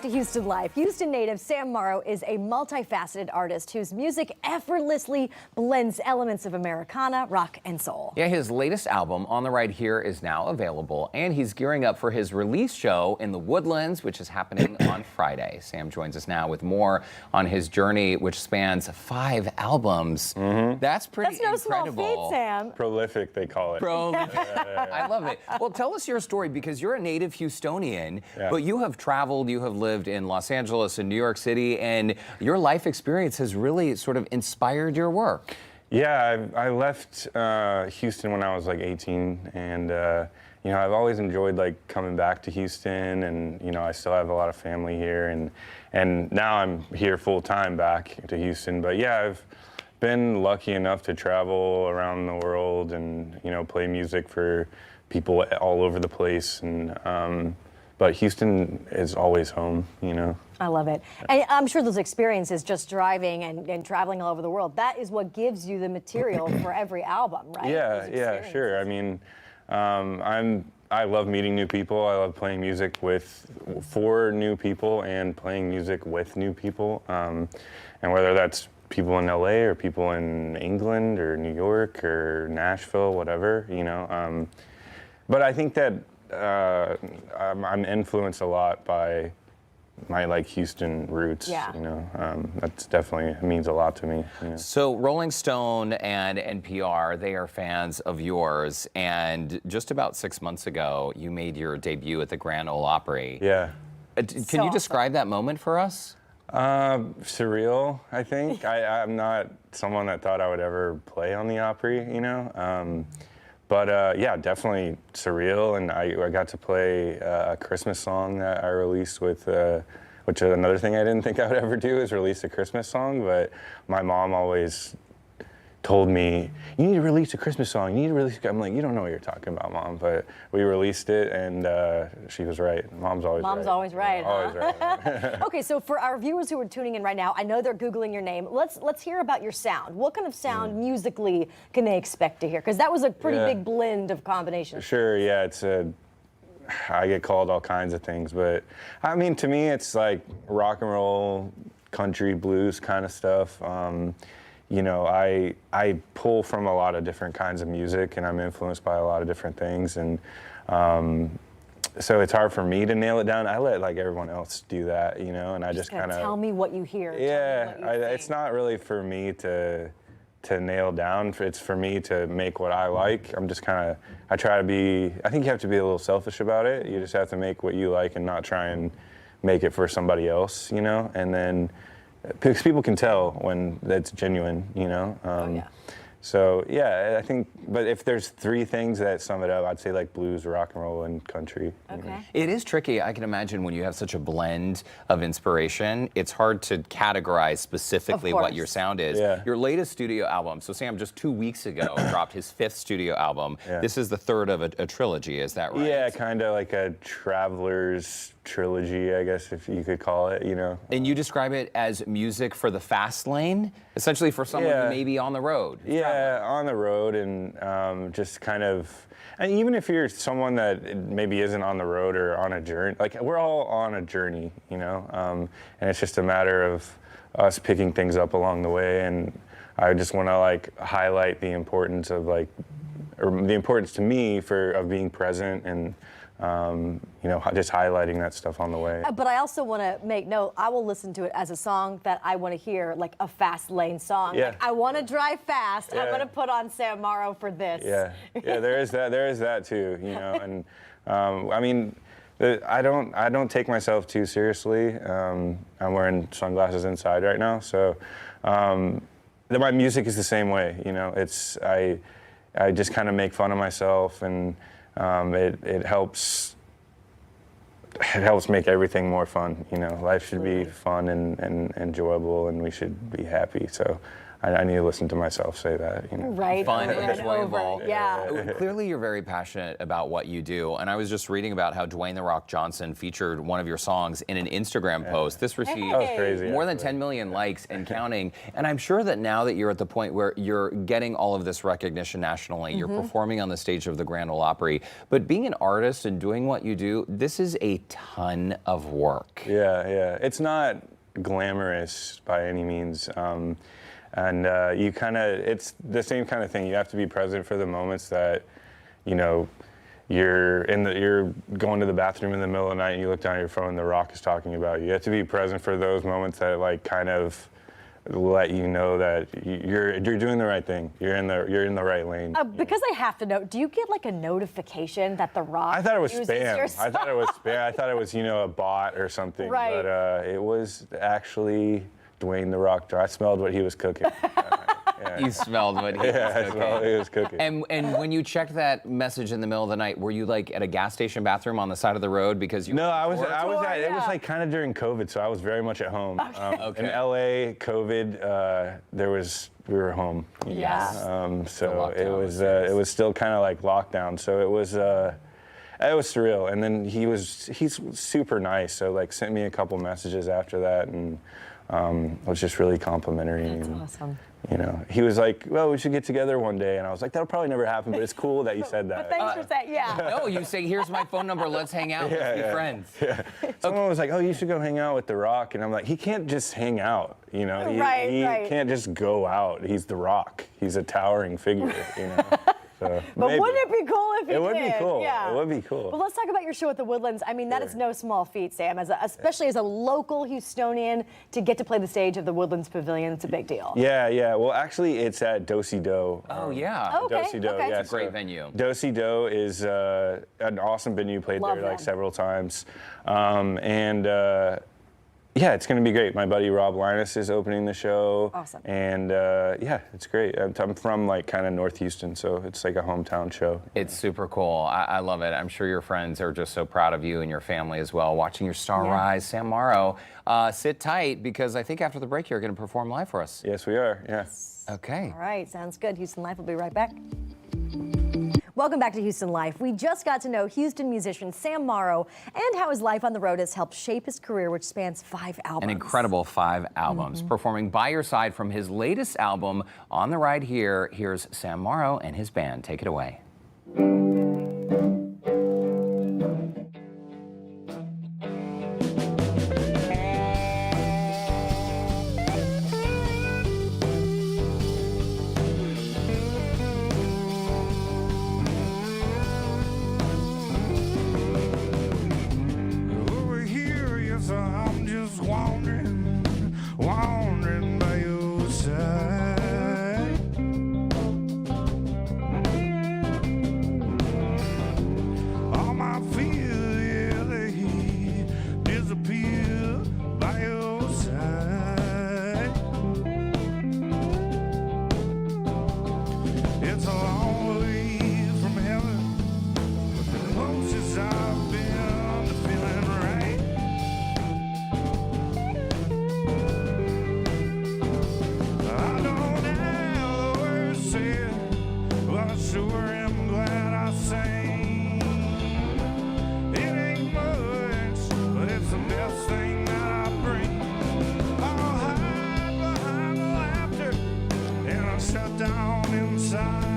to Houston Life. Houston native Sam Morrow is a multifaceted artist whose music effortlessly blends elements of Americana, rock, and soul. Yeah, his latest album, On the Right Here, is now available, and he's gearing up for his release show in the Woodlands, which is happening on Friday. Sam joins us now with more on his journey, which spans 5 albums. That's pretty That's no incredible. small feat, Sam. Prolific, they call it. Prolific. I love it. Well, tell us your story, because you're a native Houstonian, but you have traveled, you have lived in Los Angeles and New York City, and your life experience has really sort of inspired your work. Yeah, I left Houston when I was like 18, and you know, I've always enjoyed like coming back to Houston, and you know, I still have a lot of family here, and now I'm here full time back to Houston. But yeah, I've been lucky enough to travel around the world and you know, play music for people all over the place, and but Houston is always home, you know. I love it. And I'm sure those experiences, just driving and traveling all over the world, that is what gives you the material for every album, right? Yeah, sure. I mean, I love meeting new people. I love playing music for new people and playing music with new people. And whether that's people in LA or people in England or New York or Nashville, whatever, you know. But I think that I'm influenced a lot by my like Houston roots. You know, that's definitely means a lot to me. You know? So Rolling Stone and NPR, they are fans of yours, and just about 6 months ago, you made your debut at the Grand Ole Opry. Yeah. Can you describe that moment for us? Surreal, I think. I'm not someone that thought I would ever play on the Opry, you know. But yeah, definitely surreal, and I got to play a Christmas song that I released with, which is another thing I didn't think I would ever do, is release a Christmas song, but my mom always told me, you need to release a Christmas song, you need to release, I'm like, you don't know what you're talking about, Mom, but we released it, and she was right. Mom's always right. Mom's always right, yeah, always right. Okay, so for our viewers who are tuning in right now, I know they're Googling your name. Let's hear about your sound. What kind of sound musically can they expect to hear? Because that was a pretty big blend of combinations. Sure, yeah, I get called all kinds of things, but I mean, to me, it's like rock and roll, country, blues kind of stuff. You know, I pull from a lot of different kinds of music, and I'm influenced by a lot of different things, and so it's hard for me to nail it down. I let like everyone else do that, you know, and I just kind of tell me what you hear. Yeah, it's not really for me to nail down. It's for me to make what I like. I'm just kind of, I think you have to be a little selfish about it. You just have to make what you like and not try and make it for somebody else, you know, and then, because people can tell when that's genuine, you know. So yeah, I think, but if there's 3 things that sum it up, I'd say like blues, rock and roll, and country. Okay. It is tricky. I can imagine when you have such a blend of inspiration, it's hard to categorize specifically what your sound is. Yeah. Your latest studio album, so Sam just 2 weeks ago dropped his 5th studio album. This is the 3rd of a trilogy, is that right? Yeah, kind of like a traveler's trilogy, I guess, if you could call it, you know. And you describe it as music for the fast lane, essentially for someone who may be on the road. Yeah, on the road, and just kind of, and even if you're someone that maybe isn't on the road or on a journey, like we're all on a journey, you know, and it's just a matter of us picking things up along the way, and I just want to like highlight the importance of like, or the importance to me of being present and you know, just highlighting that stuff on the way. But I also want to make note, I will listen to it as a song that I want to hear, like a fast lane song. Yeah. Like, I want to drive fast. I'm going to put on Sam Morrow for this. Yeah, there is that too, you know, and I mean, I don't take myself too seriously. I'm wearing sunglasses inside right now, so my music is the same way, you know. I just kind of make fun of myself, and it helps make everything more fun, you know. Life should be fun and enjoyable, and we should be happy. So I need to listen to myself say that. You know. Right. Fun, over and enjoyable. over. Yeah. Clearly, you're very passionate about what you do. And I was just reading about how Dwayne "The Rock" Johnson featured one of your songs in an Instagram post. This received That was crazy. more than actually. 10 million likes and counting. And I'm sure that now that you're at the point where you're getting all of this recognition nationally, you're performing on the stage of the Grand Ole Opry, but being an artist and doing what you do, this is a ton of work. Yeah, yeah. It's not glamorous by any means. And you kind of, it's the same kind of thing. You have to be present for the moments that, you know, you're going to the bathroom in the middle of the night and you look down at your phone and The Rock is talking about you. You have to be present for those moments that like kind of let you know that you're doing the right thing. You're in the right lane. Because I have to know, do you get like a notification that The Rock I thought it was uses spam. your I thought it was spam. I thought it was, you know, a bot or something. Right. But it was actually Dwayne "The Rock." I smelled what he was cooking. You smelled what he Yeah, I was smelled cooking. what he was cooking. And when you checked that message in the middle of the night, were you like at a gas station bathroom on the side of the road because you? No, I was at, it was yeah. like kind of during COVID, so I was very much at home. Okay. In LA, COVID, we were home. you know. Yeah. So lockdown it was still kind of like lockdown. So it was surreal. And then he's super nice. So like sent me a couple messages after that and was just really complimentary. That's and, awesome. You know, he was like, well, we should get together one day. And I was like, that'll probably never happen, but it's cool that you said that. Thanks for saying, yeah. No, you say, here's my phone number, let's hang out, let's be friends. Someone was like, oh, you should go hang out with The Rock. And I'm like, he can't just hang out, you know? He Right. can't just go out. He's The Rock. He's a towering figure, you know? So, But maybe. wouldn't it be cool if he It would be did? cool. Yeah. It would be cool. Well, let's talk about your show at the Woodlands. I mean, that is no small feat, Sam. Especially as a local Houstonian, to get to play the stage of the Woodlands Pavilion, it's a big deal. Yeah. Well, actually, it's at Do-Si-Do. Oh, yeah. Okay, Do-Si-Do, okay. yeah. It's a great venue. Do-Si-Do is an awesome venue. Played Love there like them. several times. Yeah, it's going to be great. My buddy Rob Linus is opening the show. Awesome. And yeah, it's great. I'm from like kind of North Houston, so it's like a hometown show. It's super cool. I love it. I'm sure your friends are just so proud of you and your family as well, watching your star rise. Sam Morrow, sit tight because I think after the break you're going to perform live for us. Yes, we are. Yeah. Okay. All right, sounds good. Houston Life will be right back. Welcome back to Houston Life. We just got to know Houston musician Sam Morrow and how his life on the road has helped shape his career, which spans 5 albums. An incredible 5 albums. Performing by your side from his latest album, On the Ride Here, here's Sam Morrow and his band. Take it away. Over here, yes, I'm just wandering by your side. All my fears, yeah, they disappear by your side. It's a long way from heaven, closest I've been to feeling right. I don't have the words said, but I sure am glad I sang. It ain't much, but it's the best thing that I bring. I'll hide behind the laughter, and I'll shut down inside.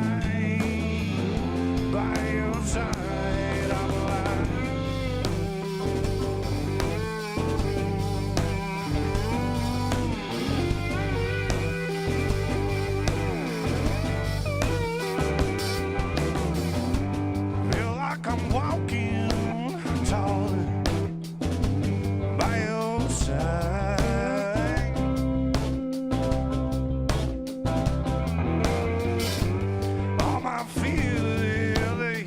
By your side, I'm alive. Feel like I'm walking taller by your side. All my fears, they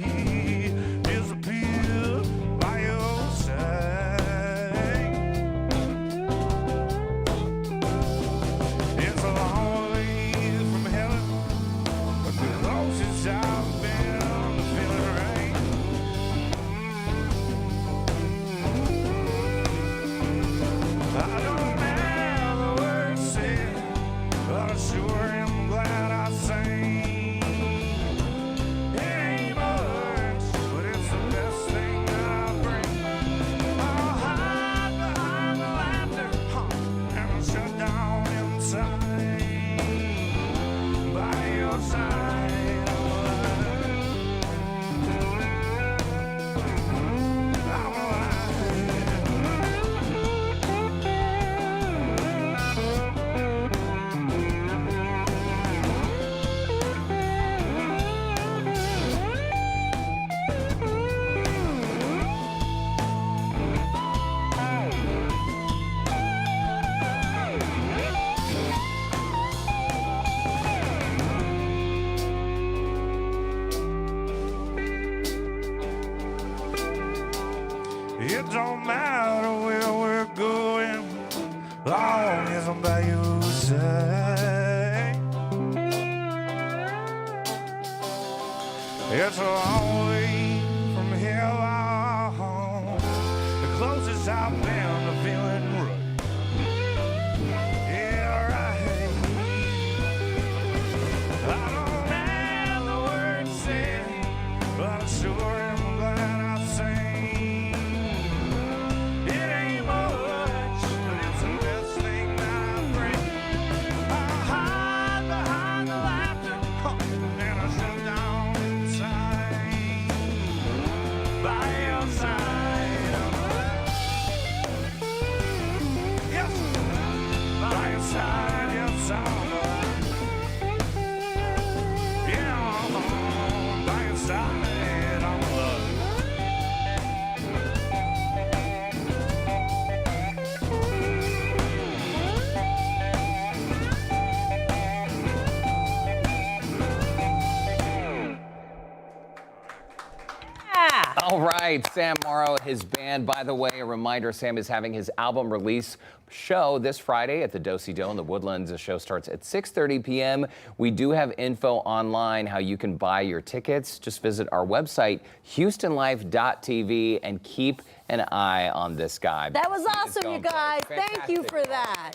don't matter where we're going, long as I'm by your side. It's a long way from here on, the closest I've been to feeling right. Yeah, right. I don't have the words said, but I sure am glad I sang. It ain't much, but it's the best thing that I bring. I hide behind the laughter, and I shut down inside. By your side, yes, by your side, yes, I'm yeah, by your side, I'm loved. Yeah. All right, Sam Morrow, his band. By the way, a reminder, Sam is having his album release show this Friday at the Do-Si-Do in the Woodlands. The show starts at 6:30 p.m. We do have info online how you can buy your tickets. Just visit our website, HoustonLife.tv, and keep an eye on this guy. That was It's awesome, going you guys. great. Thank you Fantastic. for that.